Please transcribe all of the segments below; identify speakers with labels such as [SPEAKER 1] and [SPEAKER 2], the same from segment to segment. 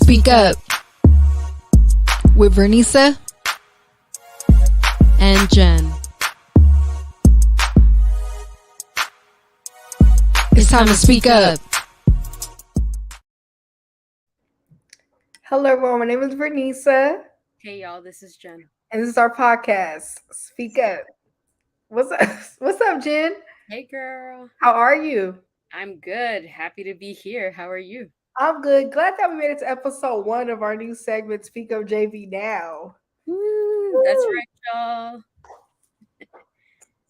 [SPEAKER 1] Speak Up with Vernisa and Jen. It's time to speak up.
[SPEAKER 2] Hello, everyone. My name is Vernisa.
[SPEAKER 3] Hey, y'all. This is Jen.
[SPEAKER 2] And this is our podcast, Speak Up. What's up? What's up, Jen?
[SPEAKER 3] Hey, girl.
[SPEAKER 2] How are you?
[SPEAKER 3] I'm good. Happy to be here. How are you?
[SPEAKER 2] I'm good. Glad that we made it to episode 1 of our new segment, SpeakUpJV now.
[SPEAKER 3] Woo, that's right, y'all.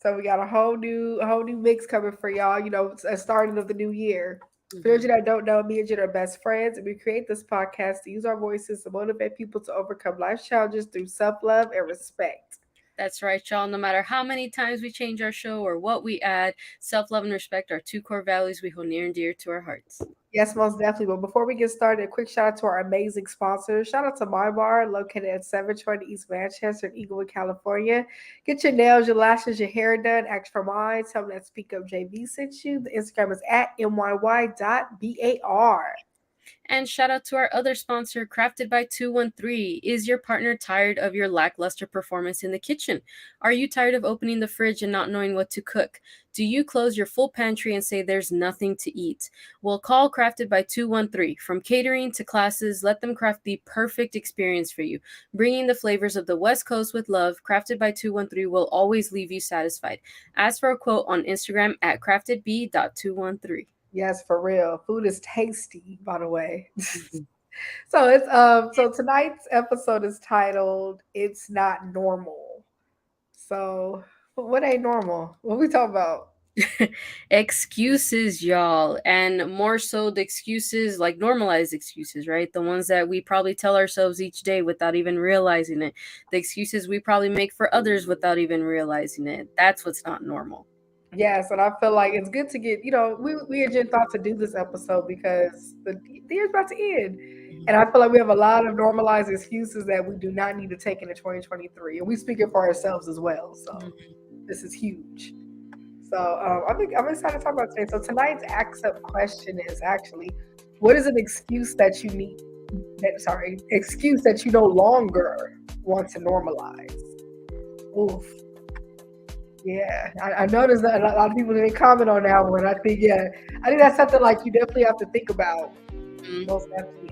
[SPEAKER 2] So we got a whole new mix coming for y'all. You know, it's a starting of the new year. For those of you that don't know, me and Jen are best friends, and we create this podcast to use our voices to motivate people to overcome life challenges through self-love and respect.
[SPEAKER 3] That's right, y'all. No matter how many times we change our show or what we add, self-love and respect are two core values we hold near and dear to our hearts.
[SPEAKER 2] Yes, most definitely. But before we get started, a quick shout out to our amazing sponsors. Shout out to My Bar, located at 720 East Manchester in Inglewood, California. Get your nails, your lashes, your hair done. Ask for mine. Tell them that SpeakUpJV sent you. The Instagram is at myy.bar.
[SPEAKER 3] And shout out to our other sponsor, Crafted by 213. Is your partner tired of your lackluster performance in the kitchen? Are you tired of opening the fridge and not knowing what to cook? Do you close your full pantry and say there's nothing to eat? Well, call Crafted by 213. From catering to classes, let them craft the perfect experience for you. Bringing the flavors of the West Coast with love, Crafted by 213 will always leave you satisfied. Ask for a quote on Instagram at craftedb.213.
[SPEAKER 2] Yes, for real. Food is tasty, by the way. So it's so tonight's episode is titled "It's Not Normal." So what ain't normal? What we talking about?
[SPEAKER 3] Excuses, y'all, and more so the excuses, like normalized excuses, right? The ones that we probably tell ourselves each day without even realizing it. The excuses we probably make for others without even realizing it. That's what's not normal.
[SPEAKER 2] Yes, and I feel like it's good to get, we had just thought to do this episode because the year's about to end. And I feel like we have a lot of normalized excuses that we do not need to take into 2023. And we speak it for ourselves as well. So this is huge. So I'm excited to talk about today. So tonight's Ask Up question is actually, what is an excuse that you excuse that you no longer want to normalize? Oof. Yeah, I noticed that a lot of people didn't comment on that one. I think that's something like you definitely have to think about. Most definitely.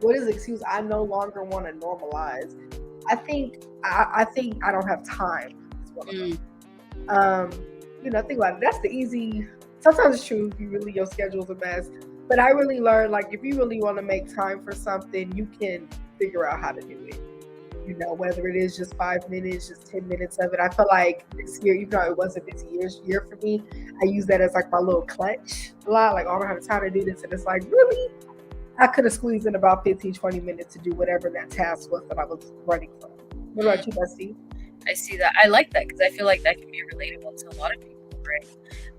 [SPEAKER 2] What is the excuse I no longer want to normalize? I think I don't have time. Think about it. That's the easy. Sometimes it's true. Your schedule's a mess. But I really learned, like, if you really want to make time for something, you can figure out how to do it. Whether it is just 5 minutes, just 10 minutes of it. I feel like this year, even though it was a busy year for me, I use that as like my little clutch a lot. Like, I don't have time to do this. And it's like, really? I could have squeezed in about 15, 20 minutes to do whatever that task was that I was running from. What about you, Bestie?
[SPEAKER 3] I see that. I like that because I feel like that can be relatable to a lot of people, right?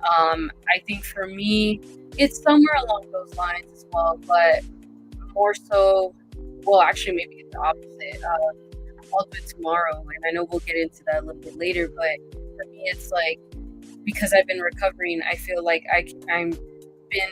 [SPEAKER 3] I think for me, it's somewhere along those lines as well, but more so, well, actually, maybe it's the opposite. I'll do it tomorrow, and I know we'll get into that a little bit later, but for me it's like, because I've been recovering, I feel like I'm been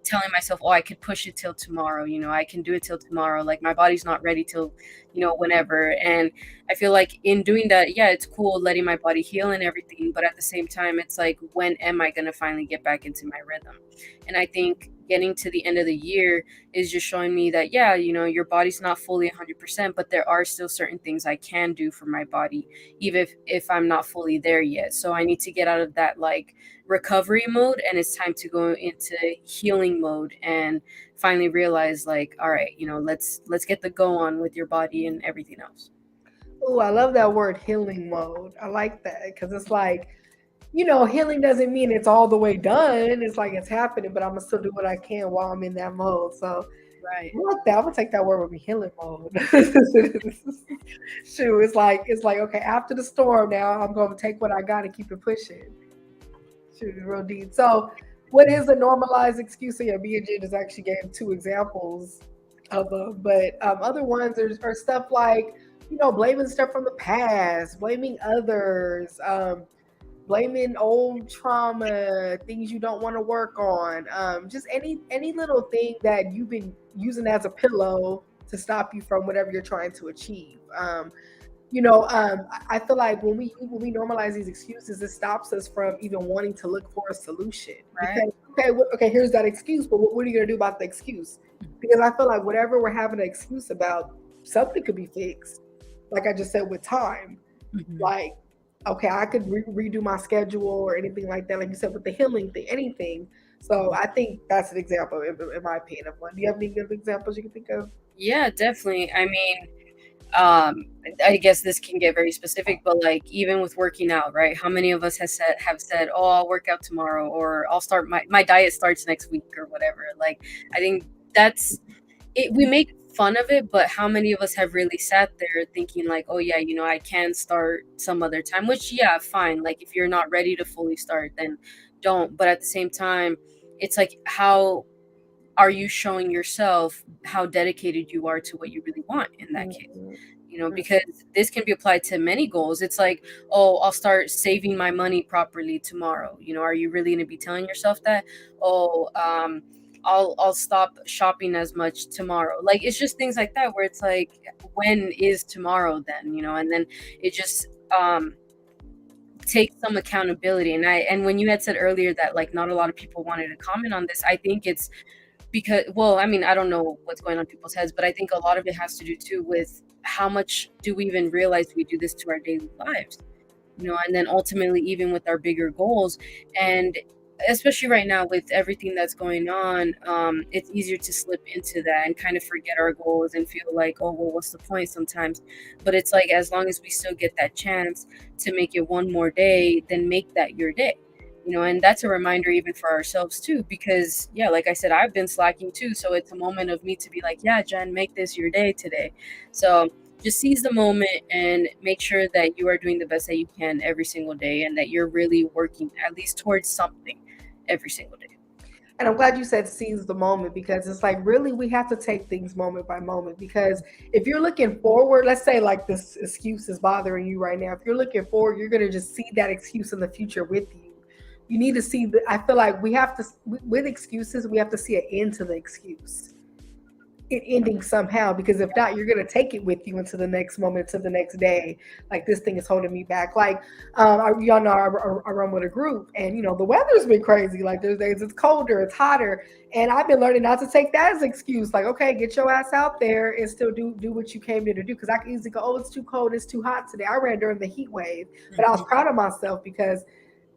[SPEAKER 3] telling myself, I could push it till tomorrow, I can do it till tomorrow, like my body's not ready till whenever. And I feel like in doing that, it's cool letting my body heal and everything, but at the same time it's like, when am I gonna finally get back into my rhythm? And I think getting to the end of the year is just showing me that your body's not fully 100%, but there are still certain things I can do for my body, even if I'm not fully there yet. So I need to get out of that like recovery mode, and it's time to go into healing mode and finally realize, like, all right, let's get the go on with your body and everything else.
[SPEAKER 2] Oh, I love that word, healing mode. I like that because it's like, healing doesn't mean it's all the way done. It's like it's happening, but I'm gonna still do what I can while I'm in that mode. So
[SPEAKER 3] right,
[SPEAKER 2] I like that. I'm gonna take that word with me, healing mode. Shoot, it's like okay, after the storm, now I'm gonna take what I got and keep it pushing. Shoot, it's real deep. So, what is a normalized excuse? So yeah, me and Jen just actually gave 2 examples of them, but other ones are stuff like blaming stuff from the past, blaming others. blaming old trauma, things you don't want to work on, just any little thing that you've been using as a pillow to stop you from whatever you're trying to achieve. I feel like when we normalize these excuses, it stops us from even wanting to look for a solution.
[SPEAKER 3] Right.
[SPEAKER 2] Because okay, here's that excuse, but what are you gonna do about the excuse? Because I feel like whatever we're having an excuse about, something could be fixed. Like I just said, with time, like okay, I could redo my schedule or anything like that. Like you said, with the healing thing, anything. So I think that's an example, in my opinion, of one. Do you have any good examples you can think of?
[SPEAKER 3] Yeah, definitely. I mean, I guess this can get very specific, but like even with working out, right? How many of us have said, "Oh, I'll work out tomorrow," or "I'll start my diet starts next week," or whatever. Like, I think that's it. We make fun of it, but how many of us have really sat there thinking like, "Oh yeah, I can start some other time," which yeah, fine. Like if you're not ready to fully start, then don't. But at the same time, it's like, how are you showing yourself how dedicated you are to what you really want in that case? Because this can be applied to many goals. It's like, oh, I'll start saving my money properly tomorrow. Are you really going to be telling yourself that? Oh, I'll stop shopping as much tomorrow. Like, it's just things like that where it's like, when is tomorrow then? And then it just take some accountability. And when you had said earlier that like not a lot of people wanted to comment on this, I think it's because, well, I mean, I don't know what's going on in people's heads, but I think a lot of it has to do too with how much do we even realize we do this to our daily lives, and then ultimately even with our bigger goals. And especially right now with everything that's going on, it's easier to slip into that and kind of forget our goals and feel like, oh, well, what's the point sometimes? But it's like, as long as we still get that chance to make it one more day, then make that your day. And that's a reminder even for ourselves too, because yeah, like I said, I've been slacking too. So it's a moment of me to be like, yeah, Jen, make this your day today. So just seize the moment and make sure that you are doing the best that you can every single day, and that you're really working at least towards something every single day.
[SPEAKER 2] And I'm glad you said seize the moment, because it's like, really, we have to take things moment by moment. Because if you're looking forward, let's say like this excuse is bothering you right now. If you're looking forward, you're going to just see that excuse in the future with you. You need to see I feel like we have to, with excuses, we have to see an end to the excuse. It ending somehow, because if not, you're going to take it with you into the next moment, to the next day. Like, this thing is holding me back. Like, y'all know I run with a group, and the weather's been crazy. Like, there's days it's colder, it's hotter, and I've been learning not to take that as an excuse. Like, okay, get your ass out there and still do what you came here to do. Because I can easily go, oh, it's too cold, it's too hot today. I ran during the heat wave, but I was proud of myself because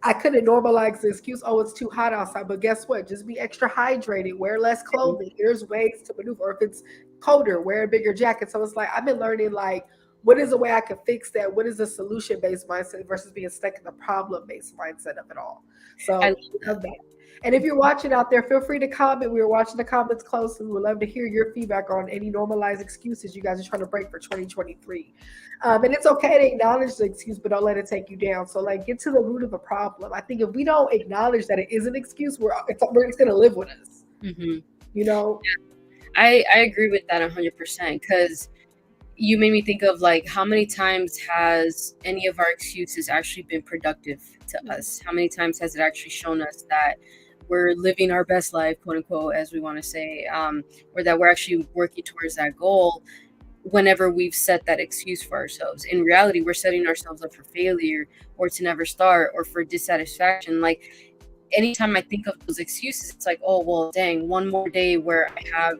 [SPEAKER 2] I couldn't normalize the excuse, oh, it's too hot outside. But guess what? Just be extra hydrated, wear less clothing. There's ways to maneuver. Or if it's colder, wear a bigger jacket. So it's like, I've been learning, like, what is a way I can fix that? What is the solution-based mindset versus being stuck in the problem-based mindset of it all? So I love that. And if you're watching out there, feel free to comment. We were watching the comments closely. We would love to hear your feedback on any normalized excuses you guys are trying to break for 2023. And it's okay to acknowledge the excuse, but don't let it take you down. So, like, get to the root of the problem. I think if we don't acknowledge that it is an excuse, it's going to live with us.
[SPEAKER 3] Yeah. I agree with that 100%, because you made me think of like, how many times has any of our excuses actually been productive to us? How many times has it actually shown us that we're living our best life, quote unquote, as we want to say, or that we're actually working towards that goal whenever we've set that excuse for ourselves? In reality, we're setting ourselves up for failure, or to never start, or for dissatisfaction. Like, anytime I think of those excuses, it's like, oh, well, dang, one more day where I have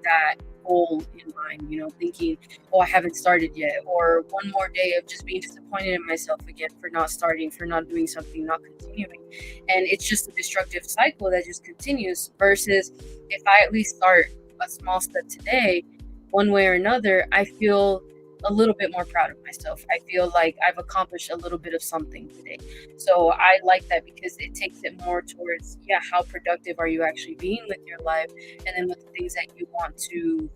[SPEAKER 3] that goal in mind, thinking, oh, I haven't started yet, or one more day of just being disappointed in myself again for not starting, for not doing something, not continuing. And it's just a destructive cycle that just continues, versus if I at least start a small step today, one way or another, I feel a little bit more proud of myself. I feel like I've accomplished a little bit of something today. So I like that, because it takes it more towards, how productive are you actually being with your life, and then with the things that you want to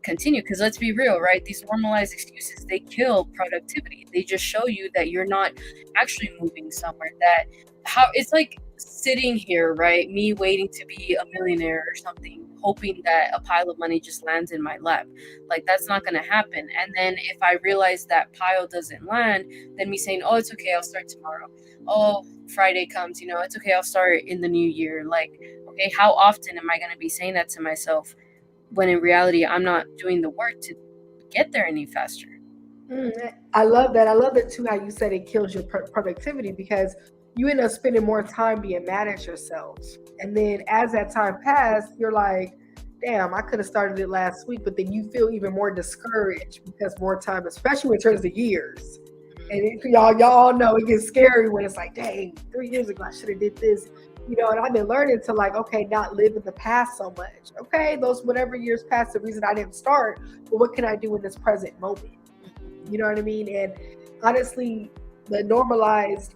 [SPEAKER 3] continue. Because let's be real, right? These normalized excuses, they kill productivity. They just show you that you're not actually moving somewhere. That how it's like sitting here, right? Me waiting to be a millionaire or something hoping that a pile of money just lands in my lap. Like, that's not going to happen. And then if I realize that pile doesn't land, then me saying, oh, it's okay, I'll start tomorrow. Oh, Friday comes, it's okay, I'll start in the new year. Like, okay, how often am I going to be saying that to myself when in reality I'm not doing the work to get there any faster?
[SPEAKER 2] I love that. I love that too, how you said it kills your productivity, because you end up spending more time being mad at yourself. And then as that time passed, you're like, damn, I could have started it last week. But then you feel even more discouraged because more time, especially when it turns to years. And y'all all know it gets scary when it's like, dang, 3 years ago, I should have did this. And I've been learning to, like, okay, not live in the past so much. Okay, those whatever years past, the reason I didn't start, but what can I do in this present moment? You know what I mean? And honestly, the normalized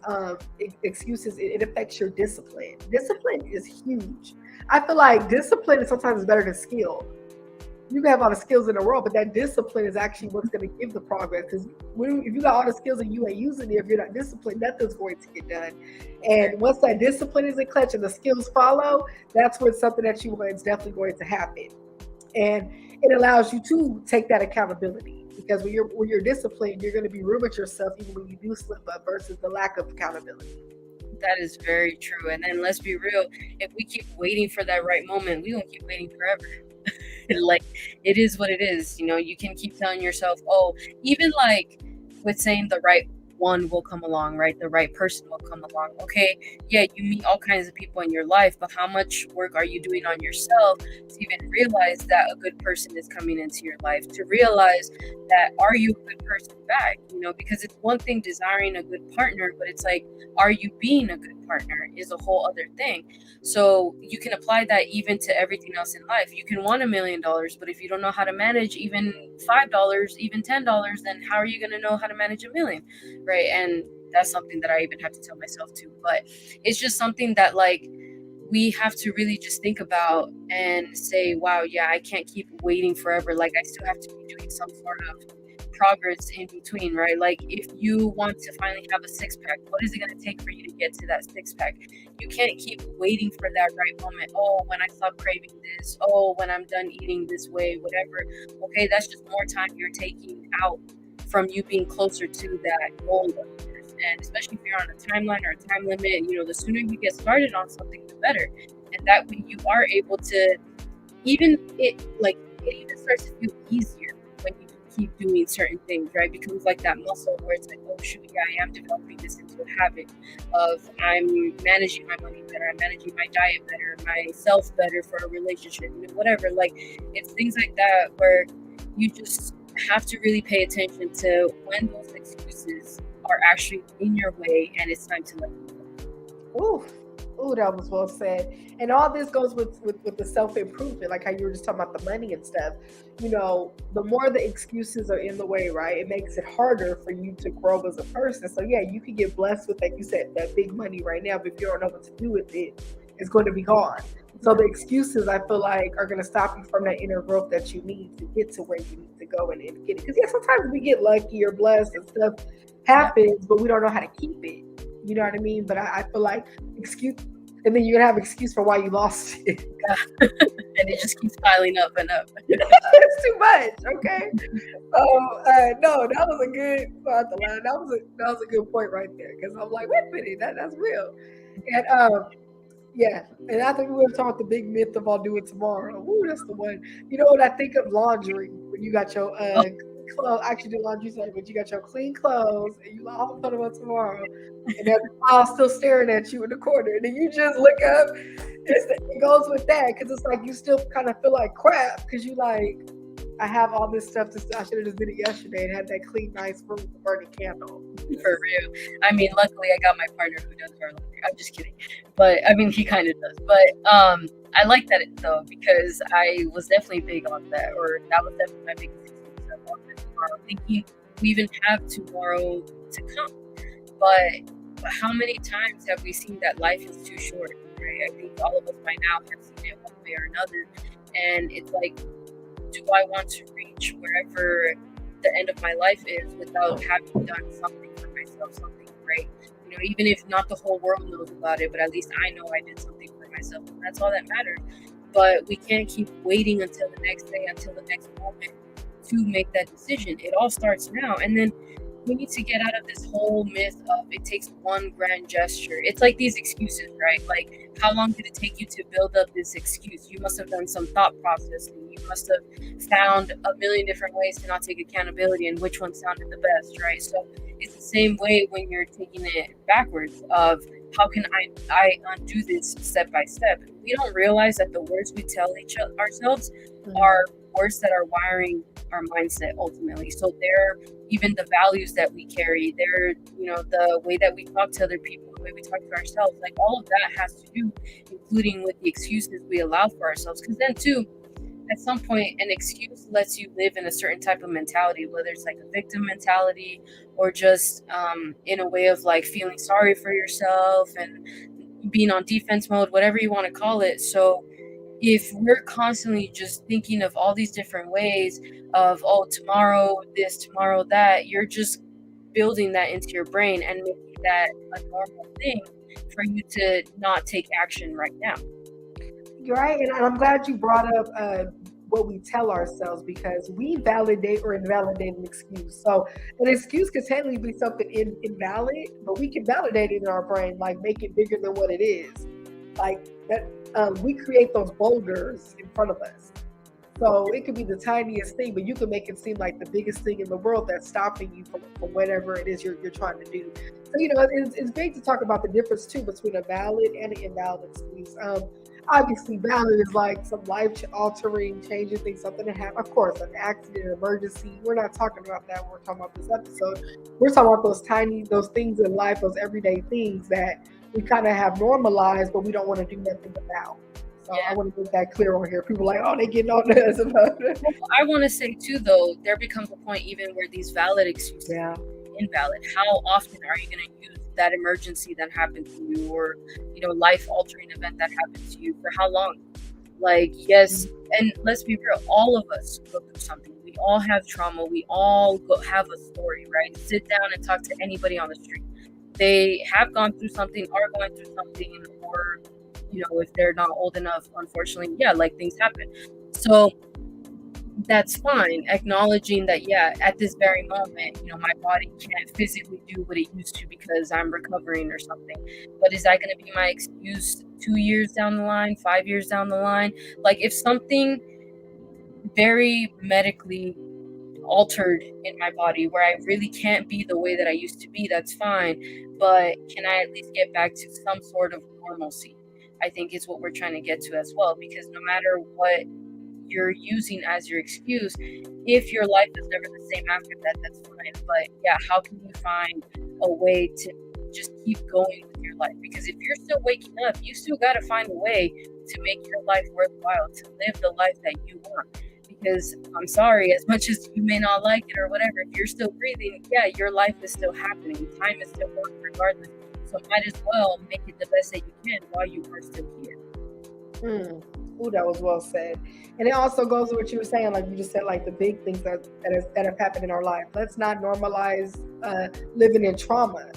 [SPEAKER 2] excuses, it affects your discipline. Discipline is huge. I feel like discipline is sometimes better than skill. You can have all the skills in the world, but that discipline is actually what's going to give the progress. Because if you got all the skills and you ain't using it, if you're not disciplined, nothing's going to get done. And once that discipline is in clutch and the skills follow, that's when something that you want is definitely going to happen. And it allows you to take that accountability. Because when you're disciplined, you're going to be real with yourself even when you do slip up, versus the lack of accountability.
[SPEAKER 3] That is very true. And then let's be real, if we keep waiting for that right moment, we won't keep waiting forever. Like, it is what it is. You can keep telling yourself, oh, even like with saying the right one will come along, right? The right person will come along. Okay, yeah, you meet all kinds of people in your life, but how much work are you doing on yourself to even realize that a good person is coming into your life? To realize that, are you a good person back? Because it's one thing desiring a good partner, but it's like, are you being a good partner is a whole other thing. So you can apply that even to everything else in life. You can want $1 million, but if you don't know how to manage even $5, even $10, then how are you going to know how to manage $1 million? Right? And that's something that I even have to tell myself too. But it's just something that, like, we have to really just think about and say, wow, yeah, I can't keep waiting forever. Like, I still have to be doing some sort of progress in between, right? Like, if you want to finally have a six-pack, what is it going to take for you to get to that six-pack? You can't keep waiting for that right moment. Oh, when I stop craving this. Oh, when I'm done eating this way, whatever. Okay, that's just more time you're taking out from you being closer to that goal of yours. And especially if you're on a timeline or a time limit, the sooner you get started on something, the better. And that way you are able to, it even starts to feel easier when you keep doing certain things, right? It becomes like that muscle where it's like, oh shoot, yeah, I am developing this into a habit of, I'm managing my money better, I'm managing my diet better, myself better for a relationship, whatever. Like, it's things like that where you just have to really pay attention to when those excuses are actually in your way and it's time to let them
[SPEAKER 2] go. Ooh, that was well said. And all this goes with the self-improvement, like how you were just talking about the money and stuff. The more the excuses are in the way, right, it makes it harder for you to grow as a person. So yeah, you can get blessed with, like you said, that big money right now, but if you don't know what to do with it, it's going to be gone. So the excuses, I feel like, are going to stop you from that inner growth that you need to get to where you need to go and get it. Because yeah, sometimes we get lucky or blessed and stuff happens, but we don't know how to keep it. You know what I mean? But I feel like excuse, and then you're gonna have excuse for why you lost it.
[SPEAKER 3] And it just keeps piling up and up.
[SPEAKER 2] It's too much. Okay. No, that was a good. That was a good point right there, because I'm like, wait a minute, that's real. And yeah, and I think we were talking about the big myth of I'll do it tomorrow. Ooh, that's the one. When I think of laundry, when you got your clothes, I actually do laundry today, but you got your clean clothes and you like, I'll put them on tomorrow, and that pile still staring at you in the corner, and then you just look up. It goes with that, because it's like you still kind of feel like crap because you like, I have all this stuff I should have just did it yesterday and had that clean, nice room with a burning candle.
[SPEAKER 3] For real. I mean, luckily I got my partner who does our laundry. I'm just kidding. But I mean, he kind of does. But I like that though, because I was definitely big on that, or that was definitely my biggest excuse of tomorrow, thinking we even have tomorrow to come. But how many times have we seen that life is too short, right? I think all of us by now have seen it one way or another. And it's like, do I want to reach wherever the end of my life is without having done something for myself, something great? Even if not the whole world knows about it, but at least I know I did something for myself. And that's all that matters. but we can't keep waiting until the next day, until the next moment to make that decision. It all starts now. And then we need to get out of this whole myth of it takes one grand gesture. It's like these excuses, right? Like, how long did it take you to build up this excuse? You must have done some thought processing. You must have found a million different ways to not take accountability and which one sounded the best, right? So it's the same way when you're taking it backwards of how can I undo this step by step? We don't realize that the words we tell ourselves are words that are wiring our mindset ultimately. So they're even the values that we carry, they're, the way that we talk to other people, the way we talk to ourselves, like all of that has to do, including with the excuses we allow for ourselves. Because then too, at some point, an excuse lets you live in a certain type of mentality, whether it's like a victim mentality or just in a way of like feeling sorry for yourself and being on defense mode, whatever you want to call it. So if we're constantly just thinking of all these different ways of, oh, tomorrow this, tomorrow that, you're just building that into your brain and making that a normal thing for you to not take action right now.
[SPEAKER 2] You're right. And I'm glad you brought up what we tell ourselves, because we validate or invalidate an excuse. So an excuse could technically be something invalid, but we can validate it in our brain, like make it bigger than what it is. Like that, we create those boulders in front of us. So it could be the tiniest thing, but you can make it seem like the biggest thing in the world that's stopping you from whatever it is you're trying to do. So, it's great to talk about the difference too between a valid and an invalid excuse. Obviously, valid is like some life-altering, changing thing, something that happened. Of course, an accident, an emergency. We're not talking about that when we're talking about this episode. We're talking about those things in life, those everyday things that we kind of have normalized, but we don't want to do nothing about. So I want to make that clear on here. People are like, oh, they getting on us about it.
[SPEAKER 3] Well, I want to say too, though, there becomes a point even where these valid excuses are invalid. How often are you going to use that emergency that happened to you, or life-altering event that happened to you? For how long? Like, yes, and let's be real, all of us go through something. We all have trauma. We all have a story, right? Sit down and talk to anybody on the street. They have gone through something, are going through something, or if they're not old enough, unfortunately, like things happen. So that's fine. Acknowledging that, at this very moment, my body can't physically do what it used to because I'm recovering or something. But is that going to be my excuse 2 years down the line, 5 years down the line? Like, if something very medically altered in my body where I really can't be the way that I used to be, that's fine. But can I at least get back to some sort of normalcy? I think is what we're trying to get to as well, because no matter what you're using as your excuse, if your life is never the same after that, that's fine. But how can you find a way to just keep going with your life? Because if you're still waking up, you still got to find a way to make your life worthwhile, to live the life that you want. Because I'm sorry, as much as you may not like it or whatever, if you're still breathing, your life is still happening. Time is still going regardless. So might as well make it the best that you can while you are still here.
[SPEAKER 2] Ooh, that was well said. And it also goes with what you were saying, like you just said, like the big things that have happened in our life. Let's not normalize living in trauma.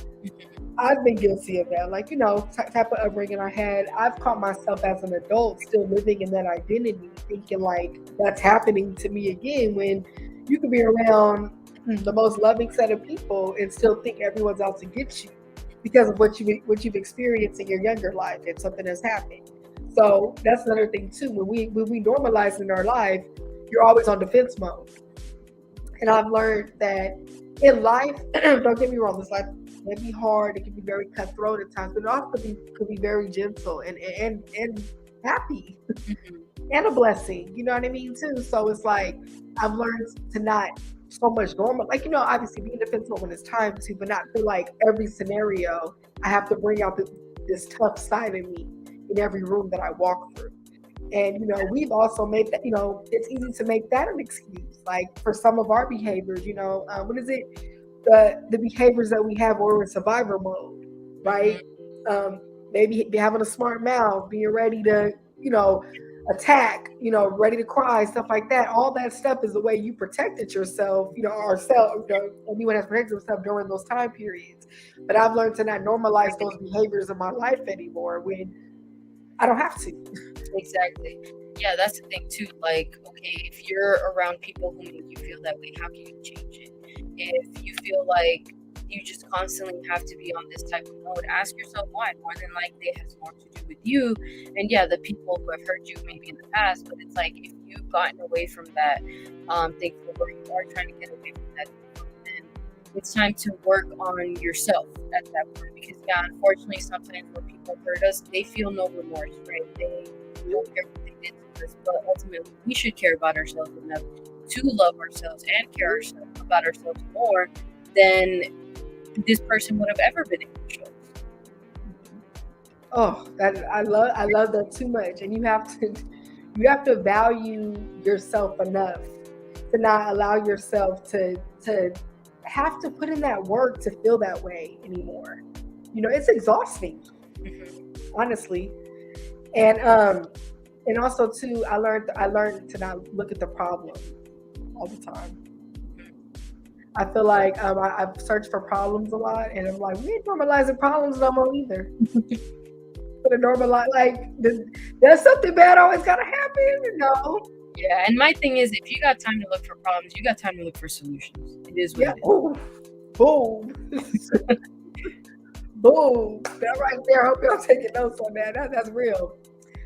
[SPEAKER 2] I've been guilty of that, like, type of upbringing I had. I've caught myself as an adult still living in that identity, thinking like that's happening to me again, when you could be around the most loving set of people and still think everyone's out to get you because of what you've experienced in your younger life and something has happened. So that's another thing too. When we normalize in our life, you're always on defense mode. And I've learned that in life, don't get me wrong, this life can be hard. It can be very cutthroat at times, but it also could be very gentle and happy and a blessing. You know what I mean too. So it's like I've learned to not so much normal, like, obviously being defensive when it's time to, but not feel like every scenario I have to bring out this tough side of me in every room that I walk through. And, we've also made that, it's easy to make that an excuse, like for some of our behaviors, what is it? The behaviors that we have when we're in survivor mode, right? Maybe be having a smart mouth, being ready to, attack, ready to cry, stuff like that. All that stuff is the way you protected yourself, anyone has protected themselves during those time periods. But I've learned to not normalize those behaviors in my life anymore when I don't have to.
[SPEAKER 3] Exactly. yeah, that's the thing too. Like, okay, if you're around people who make you feel that way, how can you change it? If you feel like you just constantly have to be on this type of mode, ask yourself why. More than likely, it has more to do with you. And yeah, the people who have hurt you maybe in the past, but it's like if you've gotten away from that, thankfully, or you are trying to get away from that, then it's time to work on yourself at that point. Because yeah, unfortunately, sometimes when people hurt us, they feel no remorse, right? They don't care what they did to us, but ultimately, we should care about ourselves enough to love ourselves and care about ourselves more than this person would have ever been able to show us.
[SPEAKER 2] Oh, that I love that too much. And you have to value yourself enough to not allow yourself to have to put in that work to feel that way anymore. You know, it's exhausting, honestly. And also too, I learned to not look at the problem all the time. I feel like I've searched for problems a lot, and I'm like, we ain't normalizing problems no more either. But a normalize, like, there's something bad always gotta happen, no.
[SPEAKER 3] Yeah, and my thing is, if you got time to look for problems, you got time to look for solutions. It is what it is.
[SPEAKER 2] Ooh, boom. Boom. That right there. I hope y'all taking notes on that. That's real.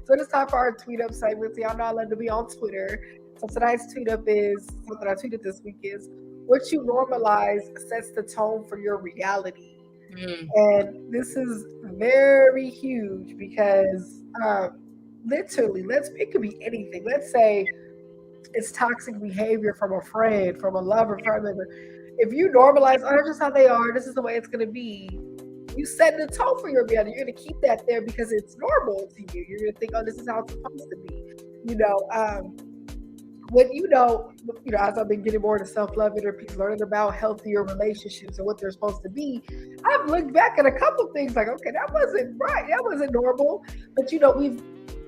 [SPEAKER 2] So it's time for our tweet up segment. So y'all know I love to be on Twitter. So tonight's tweet up is something I tweeted this week is what you normalize sets the tone for your reality. And this is very huge because literally, it could be anything. Let's say it's toxic behavior from a friend, from a lover, from a member. If you normalize, oh, that's just how they are, this is the way it's going to be, you set the tone for your reality. You're going to keep that there because it's normal to you. You're going to think, oh, this is how it's supposed to be. You know, when you know, as I've been getting more into self-love interviews, learning about healthier relationships and what they're supposed to be, I've looked back at a couple things like, okay, that wasn't right. That wasn't normal. But,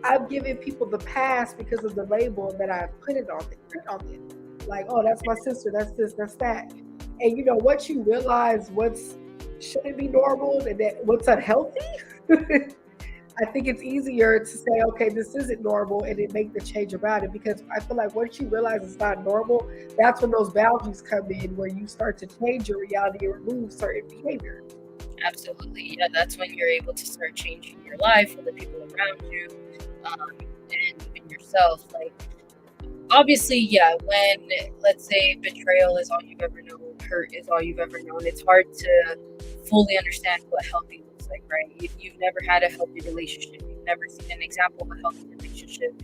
[SPEAKER 2] I've given people the past because of the label that I've put on them. Like, oh, that's my sister. That's this, that's that. And, once you realize what's shouldn't be normal and that what's unhealthy, I think it's easier to say, okay, this isn't normal, and then make the change about it. Because I feel like once you realize it's not normal, that's when those boundaries come in, where you start to change your reality and remove certain behavior.
[SPEAKER 3] Absolutely. Yeah, that's when you're able to start changing your life for the people around you, and even yourself. Like, obviously, yeah, when, let's say, betrayal is all you've ever known, hurt is all you've ever known, it's hard to fully understand what healthy looks like, right? If you've never had a healthy relationship, you've never seen an example of a healthy relationship,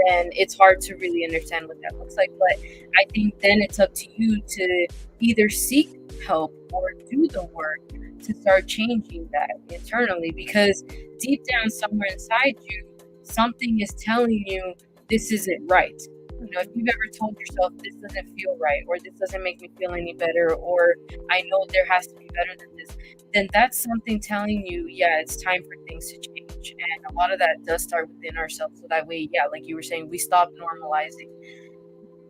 [SPEAKER 3] then it's hard to really understand what that looks like. But I think then it's up to you to either seek help or do the work to start changing that internally, because deep down somewhere inside you, something is telling you this isn't right. If you've ever told yourself this doesn't feel right, or this doesn't make me feel any better, or I know there has to be better than this, then that's something telling you, yeah, it's time for things to change. And a lot of that does start within ourselves. So that way, yeah, like you were saying, we stop normalizing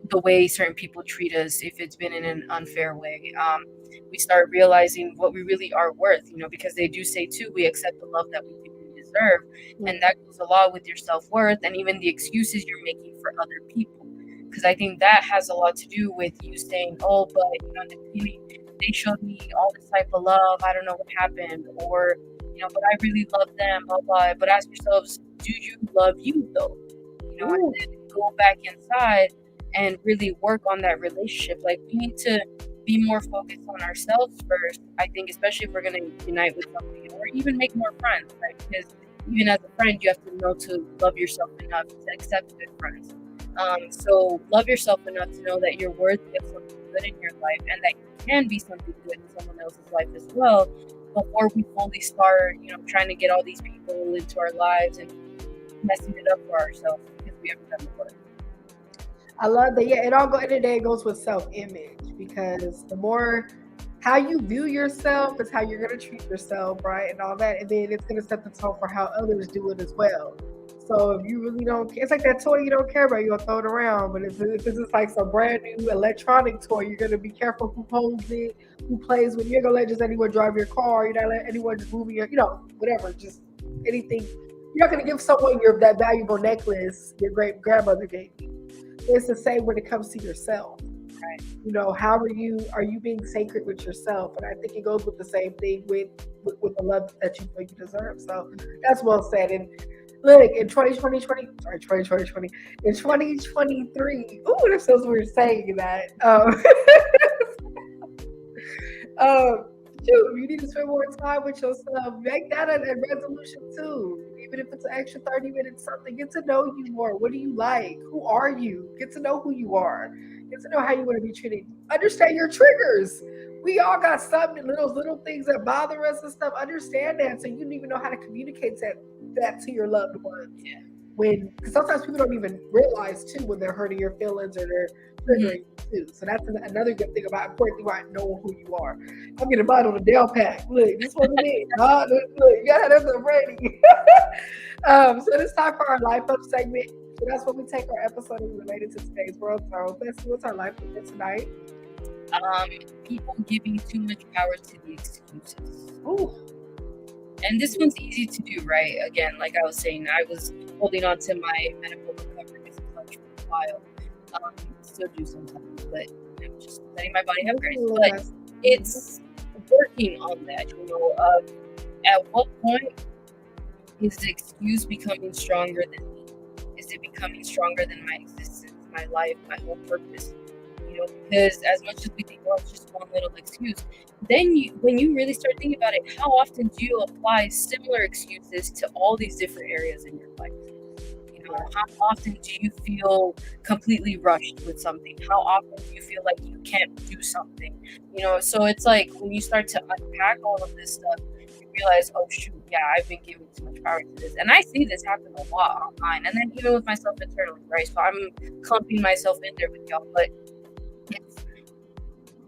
[SPEAKER 3] the way certain people treat us if it's been in an unfair way. We start realizing what we really are worth, because they do say too, we accept the love that we think we deserve. And that goes a lot with your self-worth and even the excuses you're making for other people. Because I think that has a lot to do with you saying, oh, but in the beginning, they showed me all this type of love. I don't know what happened. Or, but I really love them, blah, blah. But ask yourselves, do you love you, though? And then go back inside and really work on that relationship. Like, we need to be more focused on ourselves first, I think, especially if we're going to unite with somebody or even make more friends, right? Because even as a friend, you have to know to love yourself enough to accept good friends. So love yourself enough to know that you're worthy of something good in your life, and that you can be something good in someone else's life as well, before we fully start, trying to get all these people into our lives and messing it up for ourselves because we haven't done the work.
[SPEAKER 2] I love that. Yeah, at the end of the day, it goes with self-image, because the more how you view yourself is how you're going to treat yourself, right? And all that. And then it's going to set the tone for how others do it as well. So if you really don't care, it's like that toy you don't care about, you're going to throw it around. But if it's just like some brand new electronic toy, you're going to be careful who holds it, who plays with it. You're going to let just anyone drive your car. You're not letting anyone just move your, whatever, just anything You're not going to give someone that valuable necklace your great grandmother gave you. It's the same when it comes to yourself.
[SPEAKER 3] Right.
[SPEAKER 2] You know, how are you being sacred with yourself? And I think it goes with the same thing with the love that you feel you deserve. So that's well said. And look, in 2023, ooh, this feels weird saying that. Shoot, you need to spend more time with yourself. Make that a resolution too. Even if it's an extra 30 minutes, something. Get to know you more. What do you like? Who are you? Get to know who you are. Get to know how you want to be treated. Understand your triggers. We all got something, little things that bother us and stuff. Understand that, so you don't even know how to communicate that to your loved ones.
[SPEAKER 3] Yeah.
[SPEAKER 2] Because sometimes people don't even realize too when they're hurting your feelings or they're triggering you too. So that's another good thing about knowing who you are. I'm getting mine on the Dell pack. Look, this one it is. Look, you gotta have them ready. So it's time for our life up segment. So that's what we take our episode related to today's world. So let's see what's our life up tonight.
[SPEAKER 3] People giving too much power to the excuses.
[SPEAKER 2] Ooh.
[SPEAKER 3] And this one's easy to do, right? Again, like I was saying, I was holding on to my medical recovery for a while. Still do sometimes, but just letting my body have grace. But it's working on that, at what point is the excuse becoming stronger than me? Is it becoming stronger than my existence, my life, my whole purpose? Because as much as we think, oh, it's just one little excuse, then when you really start thinking about it, how often do you apply similar excuses to all these different areas in your life? How often do you feel completely rushed with something? How often do you feel like you can't do something? So it's like when you start to unpack all of this stuff, you realize, oh shoot, yeah, I've been giving too much power to this. And I see this happen a lot online, and then even with myself internally, right? So I'm clumping myself in there with y'all, but it's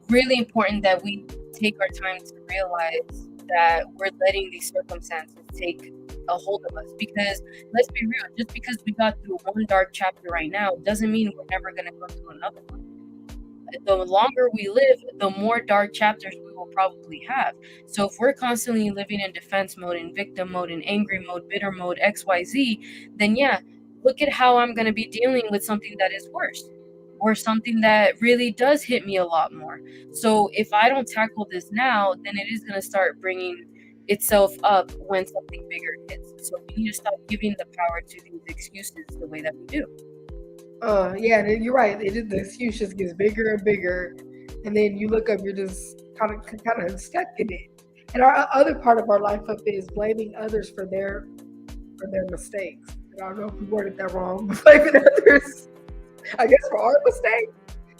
[SPEAKER 3] really important that we take our time to realize that we're letting these circumstances take a hold of us, because let's be real, just because we got through one dark chapter right now doesn't mean we're never going to go through another one. The longer we live, the more dark chapters we will probably have. So if we're constantly living in defense mode, in victim mode, in angry mode, bitter mode, XYZ, then yeah, look at how I'm going to be dealing with something that is worse, or something that really does hit me a lot more. So if I don't tackle this now, then it is going to start bringing itself up when something bigger hits. So we need to stop giving the power to these excuses the way that we do.
[SPEAKER 2] Yeah, you're right. The excuse just gets bigger and bigger, and then you look up, you're just kind of stuck in it. And our other part of our life up is blaming others for their mistakes. And I don't know if we worded that wrong. Blaming others, I guess, for our mistakes.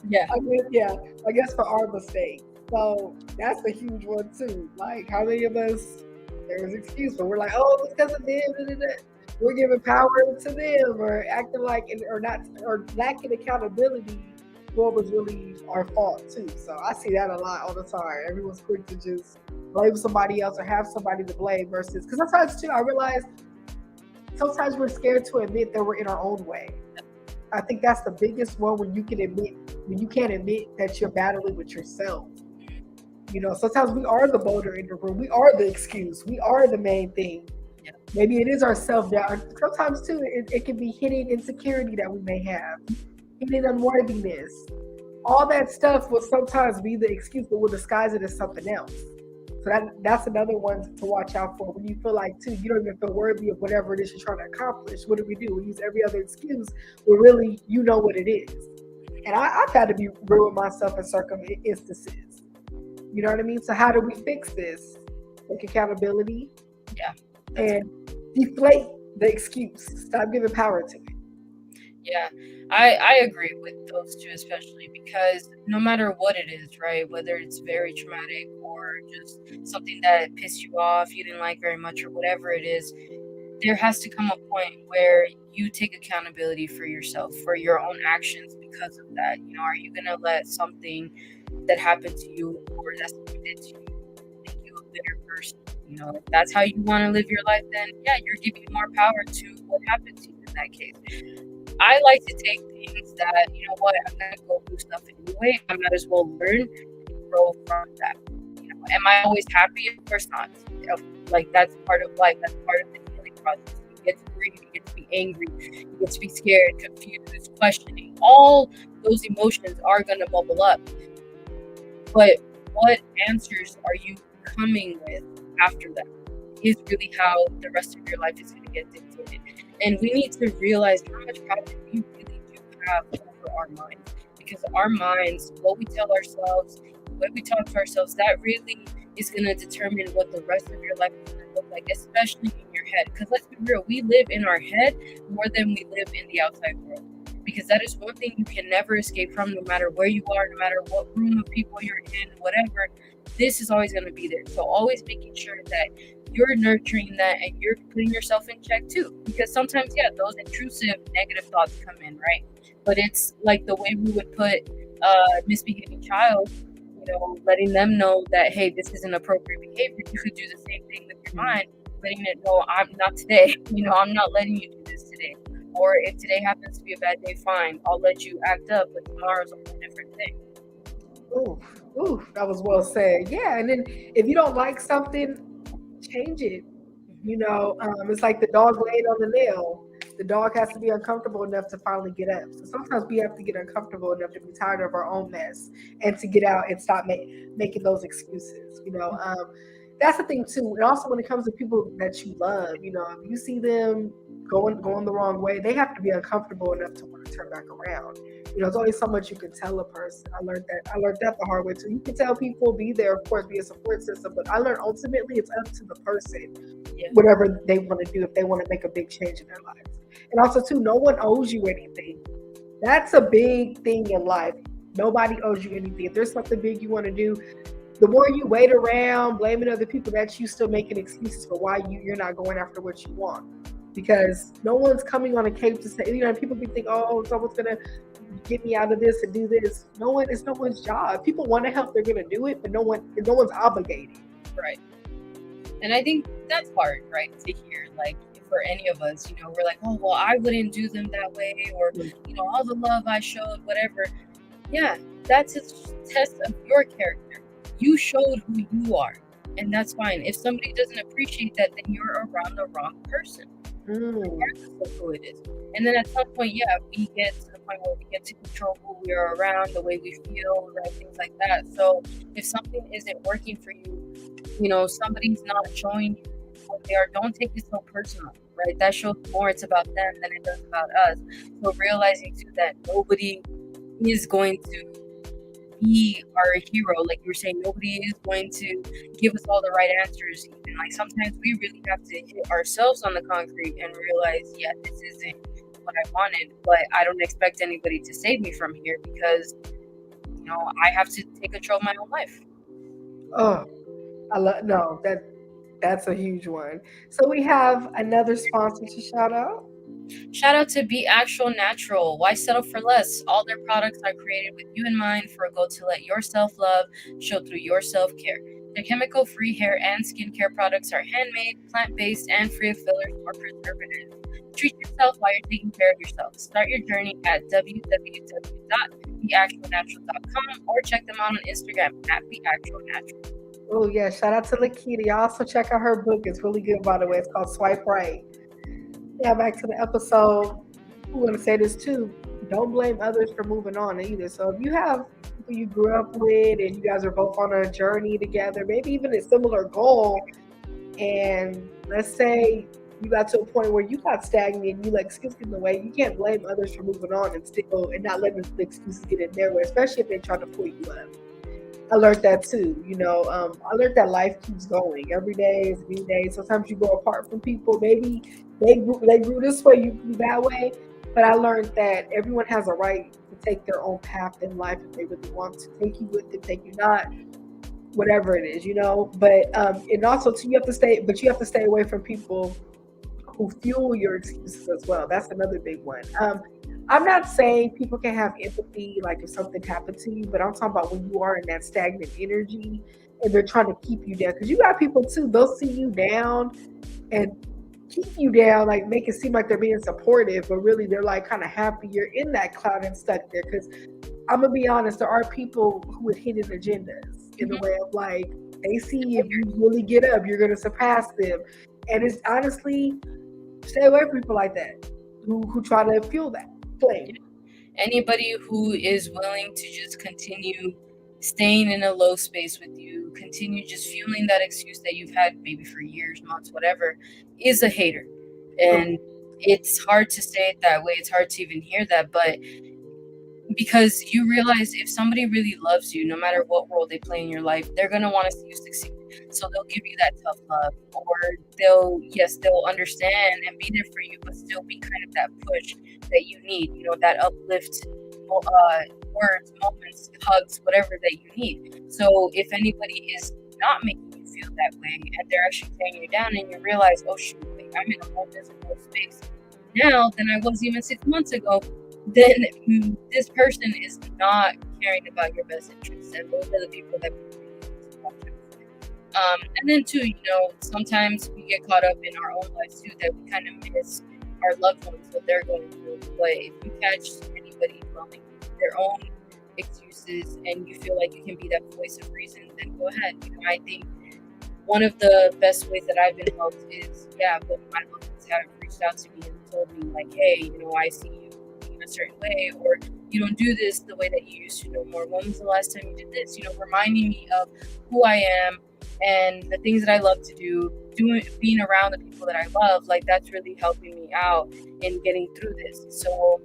[SPEAKER 3] Yeah.
[SPEAKER 2] I guess for our mistakes. So that's a huge one too. Like, how many of us, there's an excuse, but we're like, oh, it's because of them. We're giving power to them, or acting like, or lacking accountability. What was really our fault too. So I see that a lot all the time. Everyone's quick to just blame somebody else or have somebody to blame versus, because sometimes too, I realize sometimes we're scared to admit that we're in our own way. I think that's the biggest one, when you can't admit that you're battling with yourself. Sometimes we are the boulder in the room. We are the excuse. We are the main thing.
[SPEAKER 3] Yeah.
[SPEAKER 2] Maybe it is our self-doubt. Sometimes too, it can be hidden insecurity that we may have, hidden unworthiness. All that stuff will sometimes be the excuse, but we'll disguise it as something else. So that's another one to watch out for. When you feel like too, you don't even feel worthy of whatever it is you're trying to accomplish. What do? We use every other excuse, but really, you know what it is. And I've had to be real with myself in certain instances. You know what I mean? So how do we fix this? Take accountability.
[SPEAKER 3] Yeah.
[SPEAKER 2] And deflate the excuse. Stop giving power to it.
[SPEAKER 3] Yeah, I agree with those two, especially because no matter what it is, right? Whether it's very traumatic or just something that pissed you off, you didn't like very much, or whatever it is, there has to come a point where you take accountability for yourself, for your own actions because of that. Are you going to let something that happened to you, or that something did to you, make you a bitter person? If that's how you want to live your life, then yeah, you're giving more power to what happened to you in that case. I like to take things that, I'm going to go do stuff anyway. I might as well learn and grow from that. Am I always happy? Of course not. Like, that's part of life. That's part of the healing process. get to grieve, you get to be angry, you get to be scared, confused, questioning. All those emotions are going to bubble up. But what answers are you coming with after that is really how the rest of your life is going to get dictated. And we need to realize how much power we really do have over our minds. Because our minds, what we tell ourselves, the way we talk to ourselves, that really is going to determine what the rest of your life is going to look like, especially in your head. Because let's be real, we live in our head more than we live in the outside world. Because that is one thing you can never escape from, no matter where you are, no matter what room of people you're in, whatever. This is always going to be there. So always making sure that you're nurturing that and you're putting yourself in check too. Because sometimes, yeah, those intrusive negative thoughts come in, right? But it's like the way we would put a misbehaving child, letting them know that, hey, this isn't appropriate behavior. You could do the same thing with your mind, letting it know, I'm not today. I'm not letting you do this today. Or if today happens to be a bad day, fine, I'll let you act up, but tomorrow's a whole different thing.
[SPEAKER 2] Ooh, that was well said. Yeah, and then if you don't like something, change it. It's like the dog laying on the nail. The dog has to be uncomfortable enough to finally get up. So sometimes we have to get uncomfortable enough to be tired of our own mess and to get out and stop making those excuses. That's the thing too. And also when it comes to people that you love, if you see them going the wrong way, they have to be uncomfortable enough to want to turn back around. There's only so much you can tell a person. I learned that the hard way too. You can tell people, be there, of course, be a support system, but I learned ultimately it's up to the person, whatever they want to do, if they want to make a big change in their lives. And also too, no one owes you anything. That's a big thing in life. Nobody owes you anything. If there's something big you want to do, the more you wait around blaming other people, that's you still making excuses for why you're not going after what you want. Because no one's coming on a cape to say, people be thinking, oh, someone's gonna get me out of this and do this. It's no one's job. People want to help, they're gonna do it, but no one's obligated.
[SPEAKER 3] Right. And I think that's hard, right, to hear. Like for any of us, we're like, oh well, I wouldn't do them that way, or all the love I showed, whatever. Yeah, that's a test of your character. You showed who you are, and that's fine. If somebody doesn't appreciate that, then you're around the wrong person. Regardless of who it is. And then at some point, we get to the point where we get to control who we are around, the way we feel, right, things like that. So if something isn't working for you, somebody's not showing you what they are, don't take it so personal, right? That shows more it's about them than it does about us. So realizing too that nobody is going to be our hero, like you were saying, nobody is going to give us all the right answers. Even like sometimes we really have to hit ourselves on the concrete and realize, this isn't what I wanted, but I don't expect anybody to save me from here because I have to take control of my own life.
[SPEAKER 2] That's a huge one. So we have another sponsor to shout out.
[SPEAKER 3] Shout out to Be Actual Natural. Why settle for less? All their products are created with you in mind for a goal to let your self-love show through your self-care. Their chemical-free hair and skincare products are handmade, plant-based, and free of fillers or preservatives. Treat yourself while you're taking care of yourself. Start your journey at www.beactualnatural.com or check them out on Instagram at BeActualNatural.
[SPEAKER 2] Oh yeah, shout out to Lakita. Y'all also check out her book. It's really good, by the way. It's called Swipe Right. Yeah, back to the episode. I'm going to say this too. Don't blame others for moving on either. So if you have people you grew up with and you guys are both on a journey together, maybe even a similar goal, and let's say you got to a point where you got stagnant and you let excuses get in the way, you can't blame others for moving on and not letting the excuses get in their way, especially if they're trying to pull you up. I learned that too. I learned that life keeps going. Every day is a new day. Sometimes you go apart from people. Maybe they grew this way, you grew that way. But I learned that everyone has a right to take their own path in life if they really want to. Take you with them, take you not, whatever it is, But and also too, you have to stay away from people who fuel your excuses as well. That's another big one. I'm not saying people can have empathy, like if something happened to you, but I'm talking about when you are in that stagnant energy and they're trying to keep you down. Because you got people too, they'll see you down and keep you down, like make it seem like they're being supportive, but really they're like kind of happy you're in that cloud and stuck there. Because I'm going to be honest, there are people who with hidden agendas in the way of like, they see if you really get up, you're going to surpass them. And it's honestly, Stay away from people like that who try to fuel that flame.
[SPEAKER 3] Anybody who is willing to just continue staying in a low space with you, continue just fueling that excuse that you've had maybe for years, months, whatever, is a hater. And it's hard to say it that way. It's hard to even hear that, but because you realize if somebody really loves you, no matter what role they play in your life, they're going to want to see you succeed. So they'll give you that tough love, or they'll understand and be there for you, but still be kind of that push that you need, that uplift, words, moments, hugs, whatever that you need. So if anybody is not making you feel that way and they're actually tearing you down, and you realize, oh shoot, I'm in a more miserable space now than I was even 6 months ago, then this person is not caring about your best interests, and those are the people that we really need to watch out for. And then too, sometimes we get caught up in our own lives too, that we kind of miss our loved ones, what they're going through. But if you catch anybody dwelling their own excuses and you feel like you can be that voice of reason, then go ahead. I think one of the best ways that I've been helped is, when my loved ones have reached out to me and told me like, hey, I see you a certain way, or you don't do this the way that you used to no more. When was the last time you did this? Reminding me of who I am and the things that I love to do, being around the people that I love, like that's really helping me out in getting through this. So,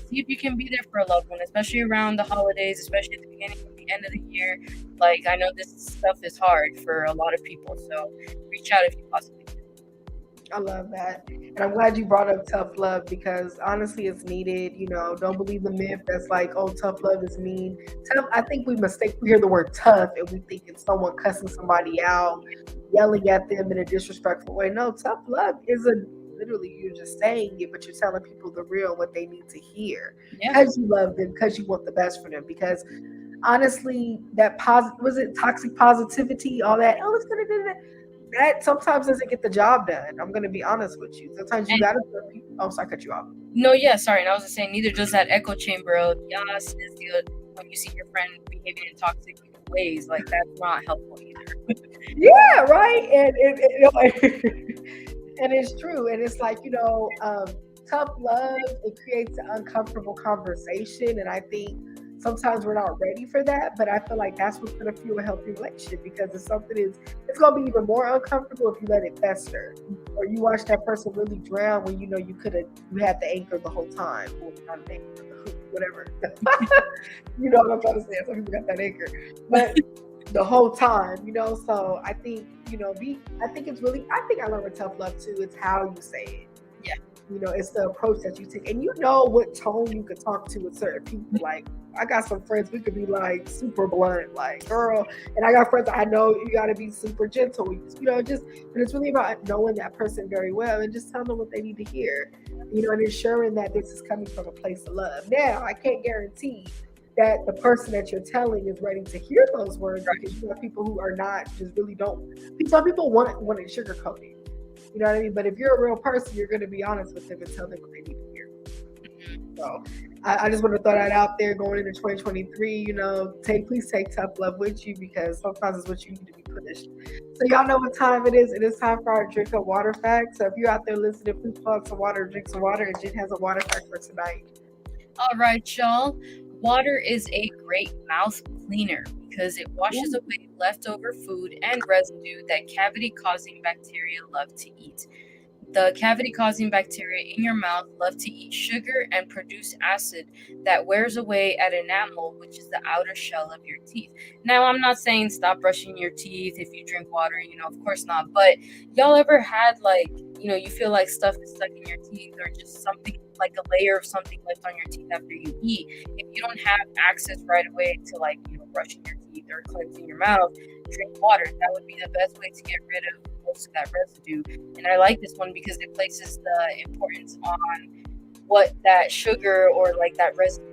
[SPEAKER 3] see if you can be there for a loved one, especially around the holidays, especially at the beginning and the end of the year. Like, I know this stuff is hard for a lot of people, so reach out if you possibly can.
[SPEAKER 2] I love that. And I'm glad you brought up tough love, because honestly it's needed. Don't believe the myth that's like, oh, tough love is mean. I think we hear the word tough and we think it's someone cussing somebody out, yelling at them in a disrespectful way. No, tough love isn't literally you're just saying it, but you're telling people the real, what they need to hear. Because you love them, because you want the best for them. Because honestly, that toxic positivity, all that, oh, it's gonna do that. That sometimes doesn't get the job done. I'm going to be honest with you. Sometimes you got to tell people. Oh, sorry, I cut you off.
[SPEAKER 3] No, sorry. And I was just saying, neither does that echo chamber of, yes, is good when you see your friend behaving in toxic ways. Like, that's not helpful either.
[SPEAKER 2] Yeah, right. And and it's true. And it's like, tough love, it creates an uncomfortable conversation. And I think sometimes we're not ready for that, but I feel like that's what's going to fuel a healthy relationship, because it's going to be even more uncomfortable if you let it fester, or you watch that person really drown when you had the anchor the whole time, or not an anchor, the hook, whatever. You know what I'm trying to say? Some people got that anchor, but the whole time, So I think I think I learned with tough love too. It's how you say it.
[SPEAKER 3] Yeah.
[SPEAKER 2] It's the approach that you take, and what tone you could talk to with certain people. Like, I got some friends, we could be like super blunt, like, girl, and I got friends I know you got to be super gentle, but it's really about knowing that person very well and just telling them what they need to hear, and ensuring that this is coming from a place of love. Now, I can't guarantee that the person that you're telling is ready to hear those words, because you have people who are not, just really don't. Some people want it sugarcoated. You know what I mean? But if you're a real person, you're going to be honest with them and tell them what they need to hear. So I just want to throw that out there going into 2023. Please take tough love with you, because sometimes it's what you need to be pushed. So y'all know what time it is. It is time for our drink of water fact. So if you're out there listening, please plug some water, drink some water, and Jen has a water fact for tonight.
[SPEAKER 3] All right, y'all. Water is a great mouth cleaner because it washes away leftover food and residue that cavity-causing bacteria love to eat. The cavity-causing bacteria in your mouth love to eat sugar and produce acid that wears away at enamel, which is the outer shell of your teeth. Now, I'm not saying stop brushing your teeth if you drink water, of course not. But y'all ever had you feel like stuff is stuck in your teeth, or just something like a layer of something left on your teeth after you eat? If you don't have access right away to brushing your teeth or cleansing your mouth, drink water. That would be the best way to get rid of most of that residue. And I like this one because it places the importance on what that sugar or that residue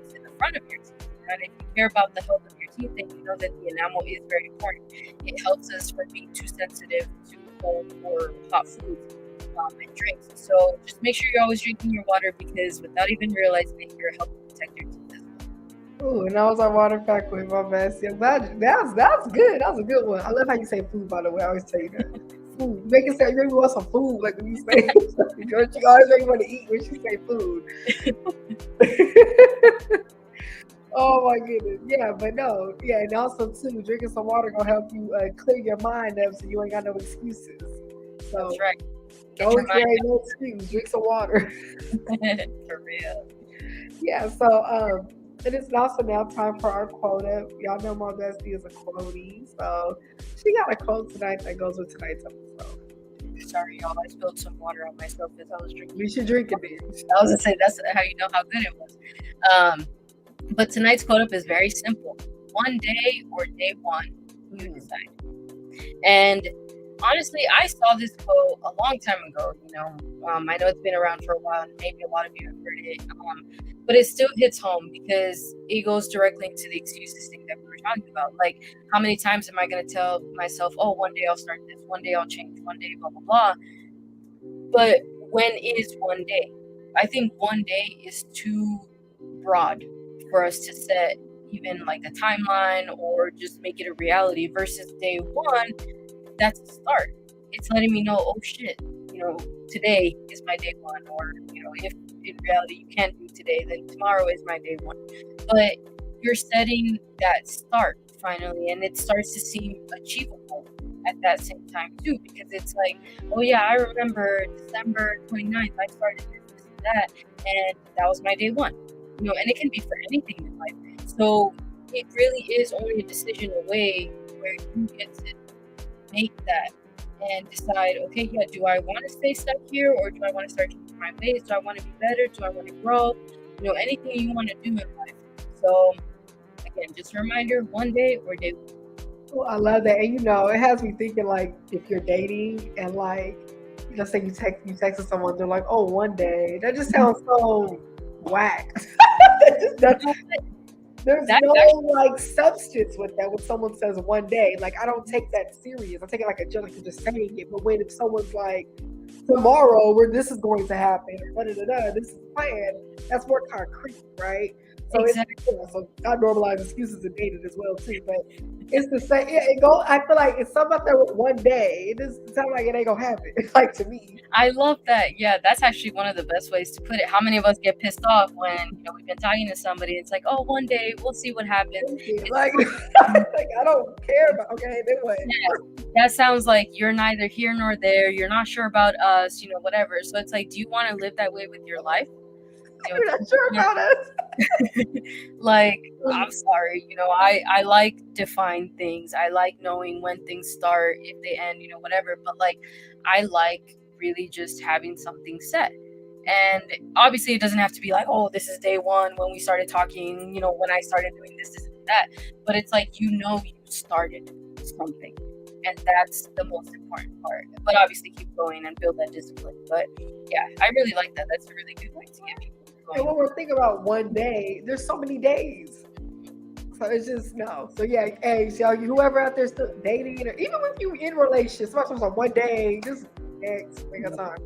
[SPEAKER 3] is in the front of your teeth. And if you care about the health of your teeth, then you know that the enamel is very important. It helps us from being too sensitive to cold or hot foods and drinks. So just make sure you're always drinking your water, because without even realizing it, you're helping protect your teeth as well.
[SPEAKER 2] Ooh, and that was our water fact with my best. Yeah, that's good. That was a good one. I love how you say food, by the way. I always tell you that. food. You make it sound, you make me want some food. Like when you say, you always make me want to eat when you say food. Oh my goodness. Yeah, but no. Yeah, and also too, drinking some water gonna help you clear your mind up so you ain't got no excuses. So
[SPEAKER 3] That's right.
[SPEAKER 2] don't say no excuse. Drink some water.
[SPEAKER 3] For real.
[SPEAKER 2] Yeah, so it is also now time for our quota. Y'all know my bestie is a quotey, so she got a quote tonight that goes with tonight's episode.
[SPEAKER 3] Sorry, y'all. I spilled some water on myself as I was drinking.
[SPEAKER 2] You should drink it, bitch.
[SPEAKER 3] I was gonna say that's how you know how good it was. But tonight's quote up is very simple: one day or day one, you decide. And honestly, I saw this quote a long time ago. I know it's been around for a while, and maybe a lot of you have heard it. But it still hits home because it goes directly into the excuses thing that we were talking about. Like, how many times am I going to tell myself, oh, one day I'll start this, one day I'll change, one day, blah, blah, blah. But when is one day? I think one day is too broad for us to set even like a timeline or just make it a reality versus day one. That's the start. It's letting me know, oh shit, today is my day one, or if in reality you can't do today, then tomorrow is my day one. But you're setting that start finally, and it starts to seem achievable at that same time too, because it's like, oh yeah, I remember December 29th I started this and that, and that was my day one. And it can be for anything in life. So it really is only a decision away where you get to make that and decide, okay, yeah, do I want to stay stuck here, or do I want to start changing my ways? Do I want to be better? Do I want to grow? Anything you want to do in life. So again, just a reminder, one day or day one.
[SPEAKER 2] Oh, I love that. And it has me thinking, like, if you're dating and like, let's say you texted someone, they're like, oh, one day. That just sounds so whack. There's no like substance with that when someone says one day. Like, I don't take that serious. I take it like a joke, like you're just saying it. But when if someone's like, tomorrow, where this is going to happen, or this is the plan, that's more concrete, right? So exactly. So I normalize excuses and dating as well too, but it's the same. Yeah, I feel like it's something up there with one day. It just sounds like it ain't gonna happen. Like, to me.
[SPEAKER 3] I love that. Yeah, that's actually one of the best ways to put it. How many of us get pissed off when we've been talking to somebody? It's like, oh, one day we'll see what happens.
[SPEAKER 2] Like I don't care about. Okay, then what?
[SPEAKER 3] Yeah, that sounds like you're neither here nor there. You're not sure about us. Whatever. So it's like, do you want to live that way with your life?
[SPEAKER 2] You're not sure about us.
[SPEAKER 3] Like, I'm sorry, I like defined things. I like knowing when things start, if they end, whatever. But like, I like really just having something set. And obviously it doesn't have to be like, oh, this is day one when we started talking, when I started doing this and that. But it's like, you started something. And that's the most important part. But obviously keep going and build that discipline. But yeah, I really like that. That's a really good way to get people.
[SPEAKER 2] And when we're thinking about one day, there's so many days. So it's just no. So yeah, hey, so whoever out there still dating, or even with you in relationships, sometimes on one day, just next, we got time.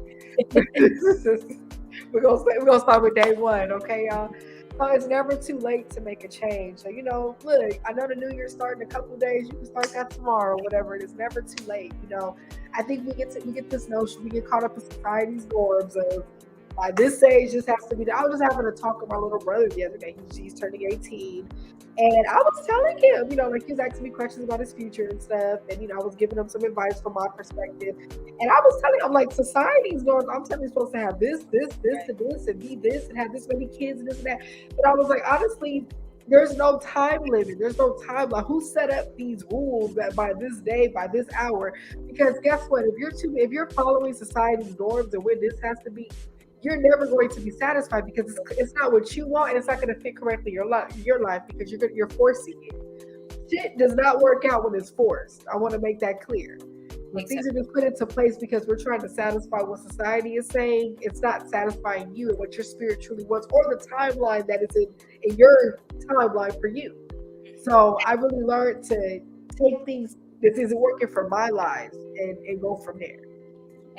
[SPEAKER 2] we're gonna start with day one, okay, y'all? So it's never too late to make a change. So look, I know the new year's starting in a couple of days. You can start that tomorrow, whatever. It is never too late. I think we get this notion, we get caught up in society's norms of, by this age, this has to be. I was just having a talk with my little brother the other day. He's turning 18, and I was telling him, like, he was asking me questions about his future and stuff, and I was giving him some advice from my perspective, and I was telling him, like, society's norms. I'm telling you, supposed to have this, and be this, and have this many kids and this and that. But I was like, honestly, there's no time limit. There's no time. Like, who set up these rules that by this day, by this hour? Because guess what? If you're following society's norms and when this has to be, you're never going to be satisfied because it's not what you want, and it's not going to fit correctly your life because you're forcing it. Shit does not work out when it's forced. I want to make that clear. When things are just put into place because we're trying to satisfy what society is saying, it's not satisfying you and what your spirit truly wants, or the timeline that is in your timeline for you. So I really learned to take things that isn't working for my life and go from there.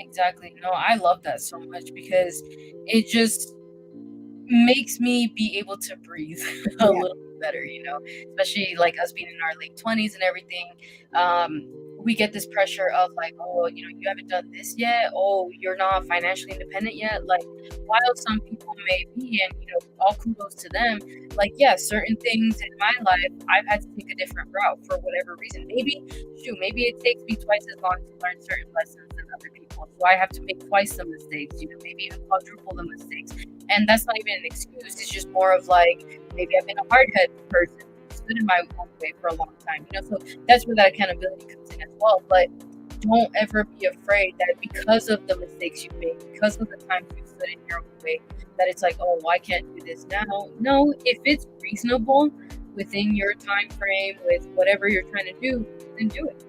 [SPEAKER 3] Exactly. No, I love that so much because it just makes me be able to breathe a little bit better, especially like us being in our late 20s and everything. we get this pressure of like, oh, you haven't done this yet. Oh, you're not financially independent yet. Like, while some people may be, and all kudos to them. Like, yeah, certain things in my life, I've had to take a different route for whatever reason. Maybe it takes me twice as long to learn certain lessons than other people, so I have to make twice the mistakes. Maybe even quadruple the mistakes, and that's not even an excuse. It's just more of like, maybe I've been a hard-headed person, stood in my own way for a long time, so that's where that accountability comes in as well. But don't ever be afraid that because of the mistakes you made, because of the times you stood in your own way, that it's like, oh, well, I can't do this now. No, if it's reasonable within your time frame with whatever you're trying to do, then do it.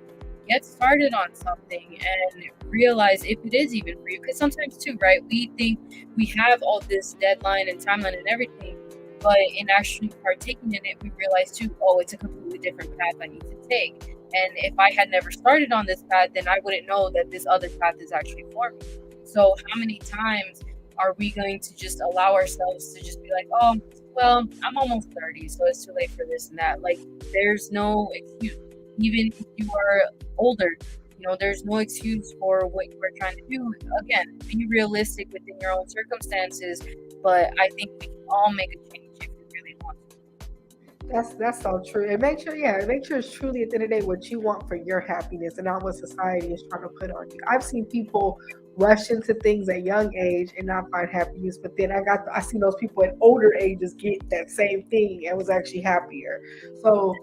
[SPEAKER 3] Get started on something and realize if it is even for you. Because sometimes too, right, we think we have all this deadline and timeline and everything, but in actually partaking in it, we realize too, oh, it's a completely different path I need to take. And if I had never started on this path, then I wouldn't know that this other path is actually for me. So how many times are we going to just allow ourselves to just be like, oh, well, I'm almost 30, so it's too late for this and that. Like, there's no excuse. Even if you are older, there's no excuse for what you are trying to do. Again, be realistic within your own circumstances, but I think we can all make a change if we really want to.
[SPEAKER 2] That's so true. And make sure it's truly at the end of the day what you want for your happiness and not what society is trying to put on you. I've seen people rush into things at young age and not find happiness, but then I see those people at older ages get that same thing and was actually happier. So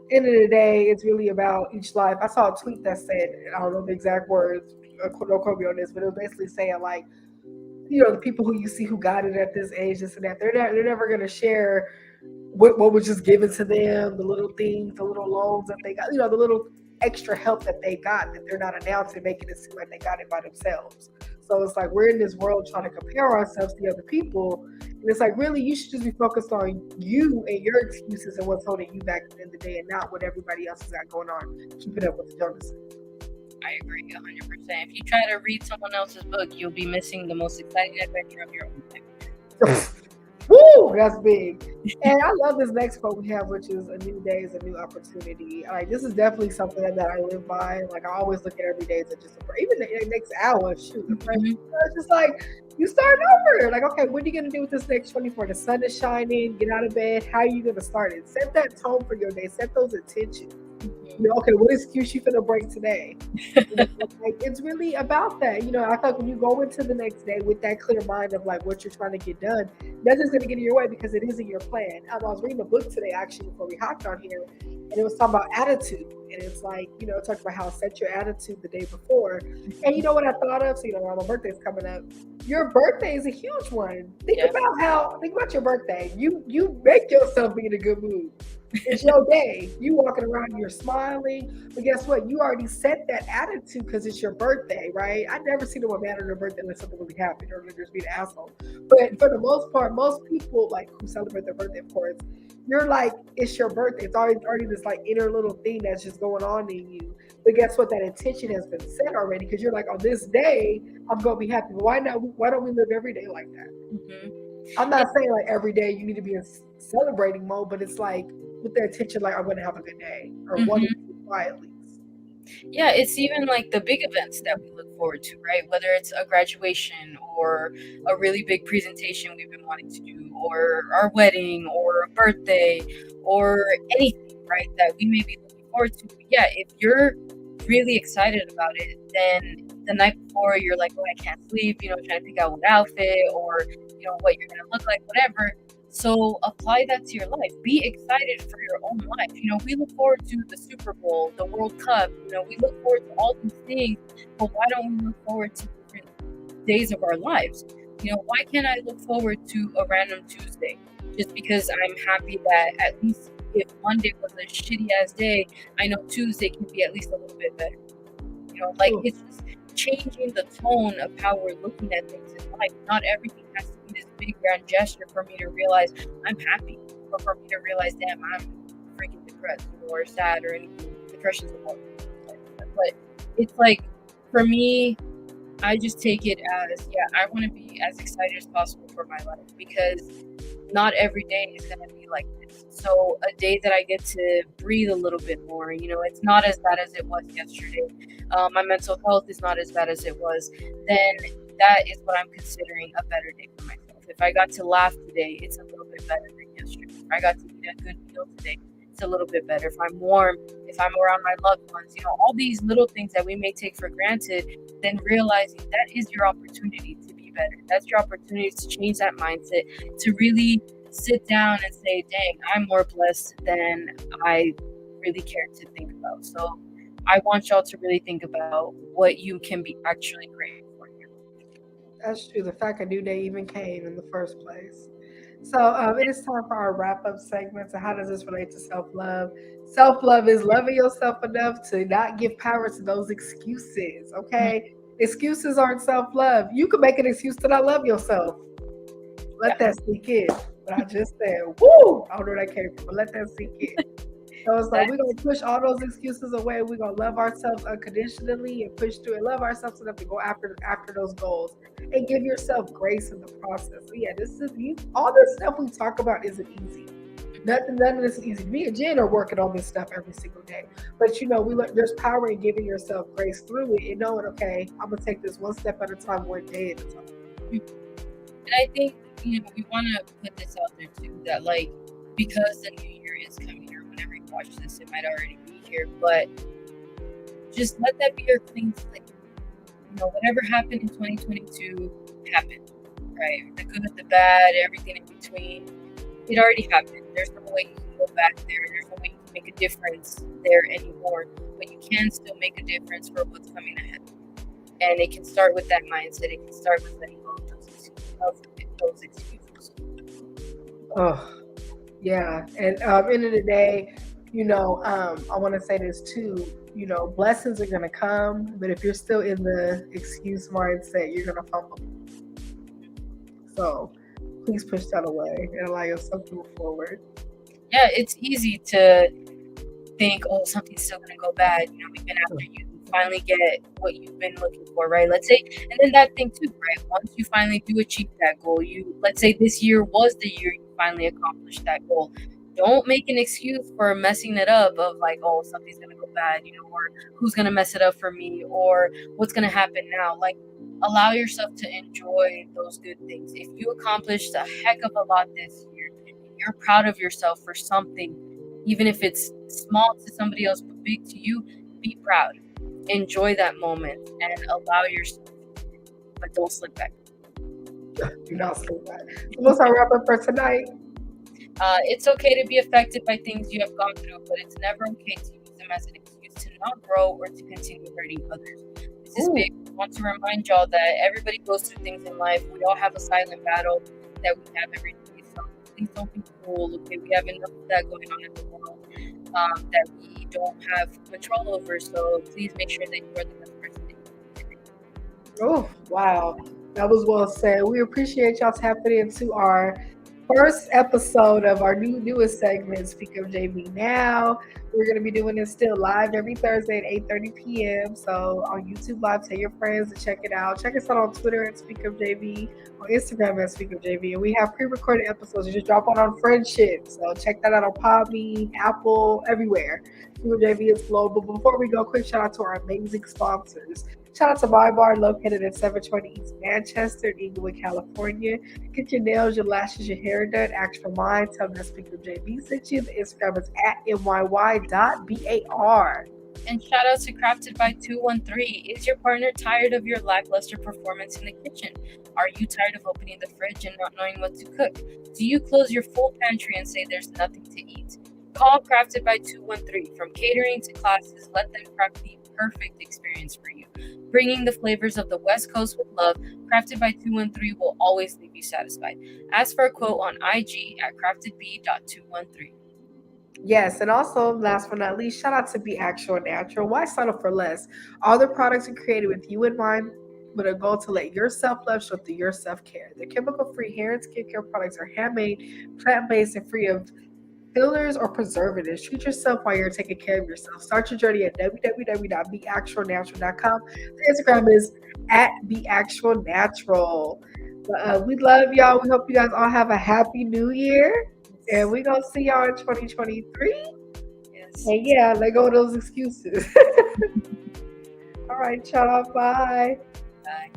[SPEAKER 2] end of the day, it's really about each life. I saw a tweet that said, I don't know the exact words, no quote me on this, but it was basically saying like, the people who you see who got it at this age, this and that, they're never going to share what was just given to them, the little things, the little loans that they got, the little extra help that they got that they're not announcing, making it seem like they got it by themselves. So it's like we're in this world trying to compare ourselves to other people. And it's like, really, you should just be focused on you and your excuses and what's holding you back at the end of the day and not what everybody else has got going on. Keep it up with the Joneses.
[SPEAKER 3] I agree 100%. If you try to read someone else's book, you'll be missing the most exciting adventure of your own life.
[SPEAKER 2] Woo, that's big. And I love this next quote we have, which is a new day is a new opportunity. Like, this is definitely something that I live by. Like, I always look at every day as just even the next hour, shoot. It's just like, you start over. Like, okay, what are you going to do with this next 24? The sun is shining, get out of bed. How are you going to start it? Set that tone for your day. Set those intentions. Okay, what excuse you finna break today? Like, it's really about that. I feel like when you go into the next day with that clear mind of like what you're trying to get done, nothing's gonna get in your way because it isn't your plan. I was reading a book today actually before we hopped on here, and it was talking about attitude. And it's like, it talks about how set your attitude the day before. And you know what I thought of? So, my birthday's coming up. Your birthday is a huge one. Think about your birthday. You make yourself be in a good mood. It's your day. You walking around, you're smiling. But guess what? You already set that attitude because it's your birthday, right? I never see them mad on their birthday unless something really happened or they're just being an asshole. But for the most part, most people like who celebrate their birthday, of course, you're like, it's your birthday. It's already this like inner little thing that's just going on in you. But guess what? That intention has been set already because you're like, on this day, I'm gonna be happy. Why not? Why don't we live every day like that? Mm-hmm. I'm not saying like every day you need to be in celebrating mode, but it's like with the intention, like I'm gonna have a good day or one at least.
[SPEAKER 3] Yeah, it's even like the big events that we look forward to, right? Whether it's a graduation or a really big presentation we've been wanting to do, or our wedding or a birthday or anything, right? That we may be looking forward to. But yeah, if you're really excited about it, then the night before you're like, oh, I can't sleep, trying to pick out what outfit or, what you're going to look like, whatever. So apply that to your life. Be excited for your own life. We look forward to the Super Bowl, the World Cup. We look forward to all these things, but why don't we look forward to different days of our lives? Why can't I look forward to a random Tuesday? Just because I'm happy that at least if Monday was a shitty ass day, I know Tuesday can be at least a little bit better. It's just changing the tone of how we're looking at things in life. Not everything has to be this big grand gesture for me to realize I'm happy, or for me to realize, damn, I'm freaking depressed or sad or anything. Depression's a whole thing. But it's like, for me, I just take it as, I want to be as excited as possible for my life, because not every day is going to be like this. So a day that I get to breathe a little bit more, it's not as bad as it was yesterday. My mental health is not as bad as it was. Then that is what I'm considering a better day for myself. If I got to laugh today, it's a little bit better than yesterday. If I got to eat a good meal today, it's a little bit better. If I'm warm, if I'm around my loved ones, all these little things that we may take for granted, then realizing that is your opportunity to be better. That's your opportunity to change that mindset, to really sit down and say, dang, I'm more blessed than I really care to think about. So I want y'all to really think about what you can be actually grateful for.
[SPEAKER 2] That's true. The fact a new day even came in the first place. So it is time for our wrap-up segment. So how does this relate to self-love? Self-love is loving yourself enough to not give power to those excuses, okay? Excuses aren't self-love. You can make an excuse to not love yourself. Let that sink in. What I just said, woo! I don't know where that came from, but let that sink in. So it's like we're going to push all those excuses away. We're going to love ourselves unconditionally and push through and love ourselves enough to go after those goals and give yourself grace in the process. So yeah, all this stuff we talk about isn't easy. None of this is easy. Me and Jen are working on this stuff every single day. But there's power in giving yourself grace through it and knowing, okay, I'm going to take this one step at a time, one day at a time.
[SPEAKER 3] And I think, we want to put this out there too, that because the new year is coming, or whenever you watch this, it might already be here, but just let that be your clean slate. Whatever happened in 2022 happened, right? The good, the bad, everything in between, it already happened. There's no way you can go back there. There's no way you can make a difference there anymore, but you can still make a difference for what's coming ahead. And it can start with that mindset. It can start with letting go of those excuses.
[SPEAKER 2] Oh, yeah. And end of the day, I want to say this too. Blessings are going to come, but if you're still in the excuse mindset, you're going to fumble. So please push that away and allow yourself to move forward.
[SPEAKER 3] Yeah, it's easy to think, oh, something's still going to go bad. Even after you finally get what you've been looking for, right? Let's say, and then that thing too, right? Once you finally do achieve that goal, let's say this year was the year you finally accomplished that goal. Don't make an excuse for messing it up of oh, something's going to go bad, or who's going to mess it up for me, or what's going to happen now. Allow yourself to enjoy those good things. If you accomplished a heck of a lot this year, you're proud of yourself for something, even if it's small to somebody else but big to you, be proud. Enjoy that moment and allow yourself, but don't slip back.
[SPEAKER 2] Do not slip back. So what's our wrap up for tonight?
[SPEAKER 3] It's okay to be affected by things you have gone through, but it's never okay to use them as an excuse to not grow or to continue hurting others. This is big. I want to remind y'all that everybody goes through things in life. We all have a silent battle that we have every day. So please don't be cruel. Okay, we have enough of that going on in the world that we don't have control over. So please make sure that you are the best person.
[SPEAKER 2] Oh, wow. That was well said. We appreciate y'all tapping into our first episode of our newest segment, SpeakUpJV Now. We're going to be doing this still live every Thursday at 8:30 p.m. So on YouTube Live, tell your friends to check it out. Check us out on Twitter at SpeakUpJV, on Instagram at SpeakUpJV. And we have pre-recorded episodes. You just drop on Friendship. So check that out on Podbean, Apple, everywhere. SpeakUpJV is global. Before we go, quick shout out to our amazing sponsors. Shout out to My Bar, located at 720 East Manchester in Inglewood, California. Get your nails, your lashes, your hair done. Ask for mine. Tell them that SpeakUpJV sent you. The Instagram is at myy.bar.
[SPEAKER 3] And shout out to Crafted by 213. Is your partner tired of your lackluster performance in the kitchen? Are you tired of opening the fridge and not knowing what to cook? Do you close your full pantry and say there's nothing to eat? Call Crafted by 213. From catering to classes, let them craft the perfect experience for you. Bringing the flavors of the West Coast with love, Crafted by 213 will always leave you satisfied. Ask for a quote on IG at craftedb.213.
[SPEAKER 2] Yes, and also, last but not least, shout out to Be Actual Natural. Why settle for less? All the products are created with you in mind, with a goal to let your self-love show through your self-care. The chemical-free hair and skincare products are handmade, plant-based, and free of fillers or preservatives. Treat yourself while you're taking care of yourself. Start your journey at www.beactualnatural.com. The Instagram is at beactualnatural. But we love y'all. We hope you guys all have a happy new year. And we're going to see y'all in 2023.
[SPEAKER 3] Yes.
[SPEAKER 2] And yeah, let go of those excuses. All right, y'all. Bye.
[SPEAKER 3] Bye.